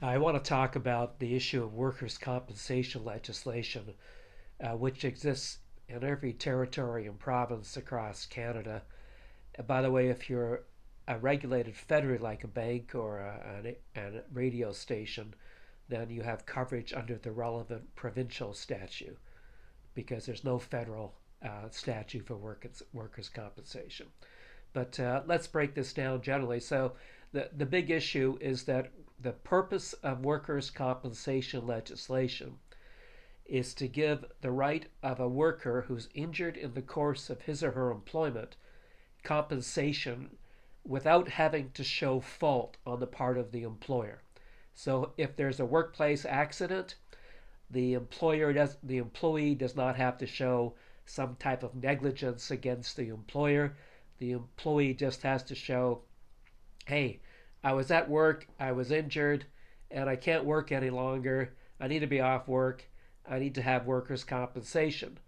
I want to talk about the issue of workers' compensation legislation, which exists in every territory and province across Canada. By the way, if you're a regulated federally like a bank or a radio station, then you have coverage under the relevant provincial statute because there's no federal statute for workers' compensation. But let's break this down generally. So the big issue is that the purpose of workers' compensation legislation is to give the right of a worker who's injured in the course of his or her employment compensation without having to show fault on the part of the employer. So if there's a workplace accident, the employee does not have to show some type of negligence against the employer. The employee just has to show, hey, I was at work, I was injured, and I can't work any longer. I need to be off work. I need to have workers' compensation.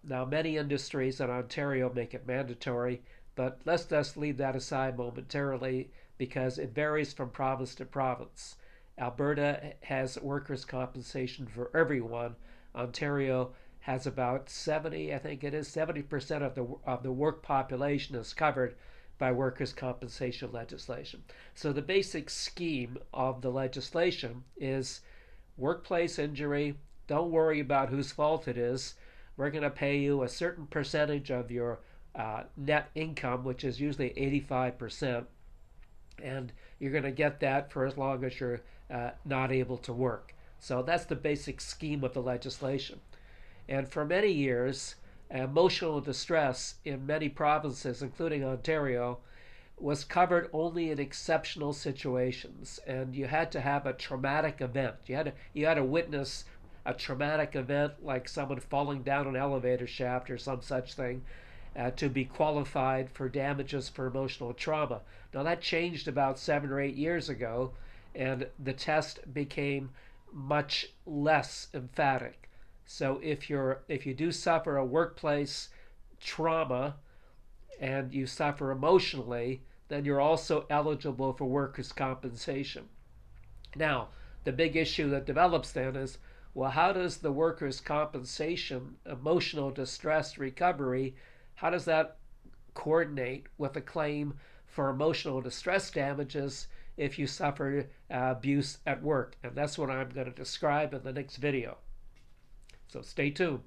Now, many industries in Ontario make it mandatory, but let's just leave that aside momentarily because it varies from province to province. Alberta has workers' compensation for everyone. Ontario has about 70, I think it is 70% of the work population is covered by workers' compensation legislation. So the basic scheme of the legislation is workplace injury. Don't worry about whose fault it is. We're going to pay you a certain percentage of your net income, which is usually 85%, and you're going to get that for as long as you're not able to work. So that's the basic scheme of the legislation. And for many years, emotional distress in many provinces, including Ontario, was covered only in exceptional situations, and you had to have a traumatic event. You had to witness a traumatic event like someone falling down an elevator shaft or some such thing to be qualified for damages for emotional trauma. Now that changed about 7 or 8 years ago, and the test became much less emphatic. So if you do suffer a workplace trauma and you suffer emotionally, then you're also eligible for workers' compensation. Now, the big issue that develops then is, well, how does the workers' compensation emotional distress recovery, how does that coordinate with a claim for emotional distress damages if you suffer abuse at work? And that's what I'm going to describe in the next video. So stay tuned.